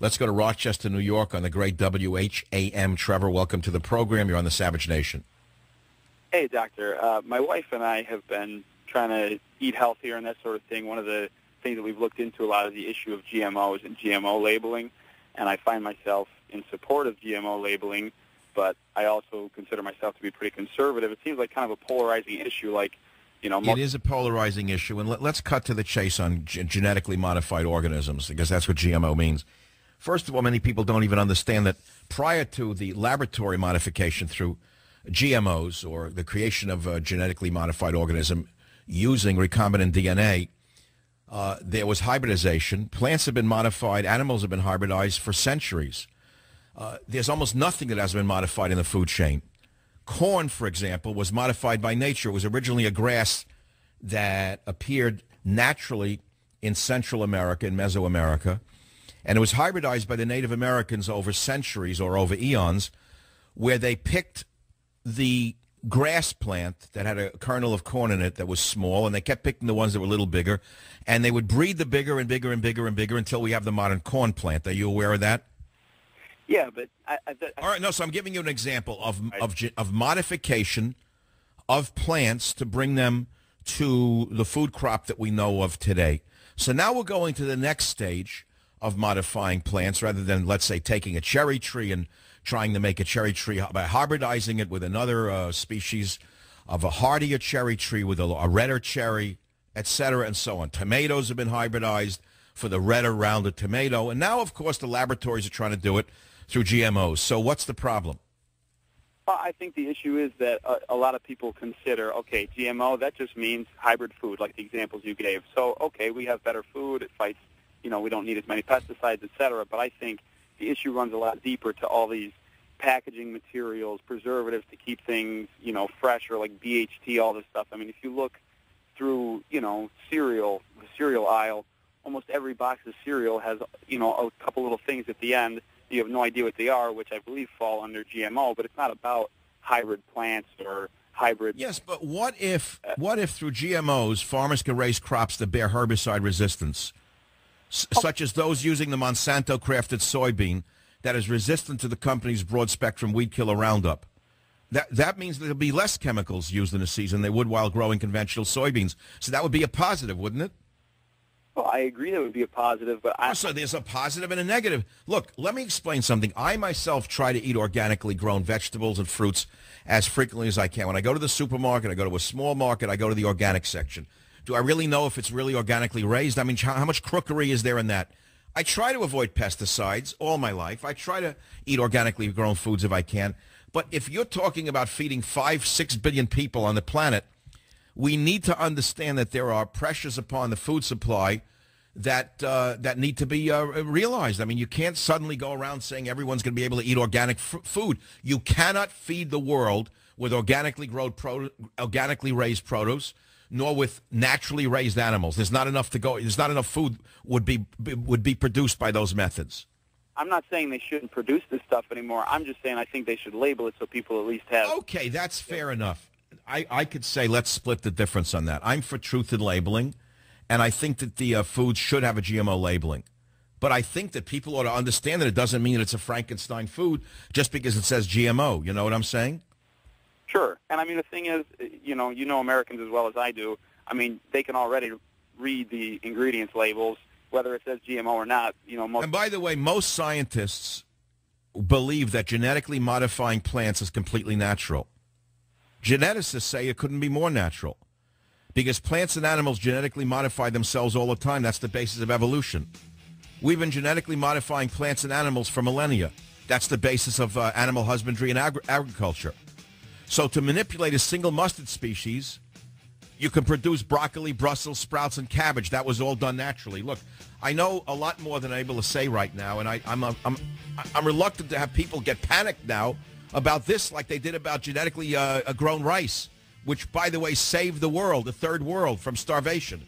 Let's go to Rochester, New York on the great WHAM. Trevor, welcome to the program. You're on the Savage Nation. Hey, Doctor. My wife and I have been trying to eat healthier and that sort of thing. One of the things that we've looked into a lot is the issue of GMOs and GMO labeling, and I find myself in support of GMO labeling, but I also consider myself to be pretty conservative. It seems like kind of a polarizing issue, like, it is a polarizing issue, and let's cut to the chase on genetically modified organisms, because that's what GMO means. First of all, many people don't even understand that prior to the laboratory modification through GMOs, or the creation of a genetically modified organism using recombinant DNA, there was hybridization. Plants have been modified, animals have been hybridized for centuries. There's almost nothing that hasn't been modified in the food chain. Corn, for example, was modified by nature. It was originally a grass that appeared naturally in Central America, in Mesoamerica, and it was hybridized by the Native Americans over centuries or over eons, where they picked the grass plant that had a kernel of corn in it that was small, and they kept picking the ones that were a little bigger, and they would breed the bigger and bigger and bigger and bigger until we have the modern corn plant. Are you aware of that? Yeah, but all right, no, so I'm giving you an example of modification of plants to bring them to the food crop that we know of today. So now we're going to the next stage of modifying plants, rather than, let's say, taking a cherry tree and trying to make a cherry tree by hybridizing it with another species of a hardier cherry tree with a redder cherry, etc., and so on. Tomatoes have been hybridized for the redder, rounded tomato, and now, of course, the laboratories are trying to do it through GMOs. So what's the problem? Well, I think the issue is that a lot of people consider, okay, GMO, that just means hybrid food, like the examples you gave. So, okay, we have better food, it fights, we don't need as many pesticides, et cetera, but I think the issue runs a lot deeper to all these packaging materials, preservatives to keep things, fresh, or like BHT, all this stuff. I mean, if you look through, cereal, the cereal aisle, almost every box of cereal has, a couple little things at the end. You have no idea what they are, which I believe fall under GMO, but it's not about hybrid plants or hybrid... Yes, but what if through GMOs, farmers can raise crops that bear herbicide resistance, such as those using the Monsanto-crafted soybean that is resistant to the company's broad-spectrum weed killer Roundup? That means there'll be less chemicals used in a season than they would while growing conventional soybeans. So that would be a positive, wouldn't it? Well, I agree that would be a positive, but So there's a positive and a negative. Look, let me explain something. I myself try to eat organically grown vegetables and fruits as frequently as I can. When I go to the supermarket, I go to a small market, I go to the organic section. Do I really know if it's really organically raised? I mean, how much crookery is there in that? I try to avoid pesticides all my life. I try to eat organically grown foods if I can. But if you're talking about feeding 5-6 billion people on the planet, we need to understand that there are pressures upon the food supply that need to be realized. I mean, you can't suddenly go around saying everyone's going to be able to eat organic food. You cannot feed the world with organically raised produce, nor with naturally raised animals. There's not enough to go. There's not enough food would be produced by those methods. I'm not saying they shouldn't produce this stuff anymore. I'm just saying I think they should label it so people at least have... Okay, that's fair enough. I could say let's split the difference on that. I'm for truth in labeling, and I think that the foods should have a GMO labeling. But I think that people ought to understand that it doesn't mean that it's a Frankenstein food just because it says GMO. You know what I'm saying? Sure. And I mean, the thing is, you know Americans as well as I do. I mean, they can already read the ingredients labels, whether it says GMO or not. And by the way, most scientists believe that genetically modifying plants is completely natural. Geneticists say it couldn't be more natural because plants and animals genetically modify themselves all the time. That's the basis of evolution. We've been genetically modifying plants and animals for millennia. That's the basis of animal husbandry and agriculture. So to manipulate a single mustard species, you can produce broccoli, Brussels sprouts, and cabbage. That was all done naturally. Look, I know a lot more than I'm able to say right now, and I'm reluctant to have people get panicked now about this like they did about genetically grown rice, which, by the way, saved the world, the third world, from starvation.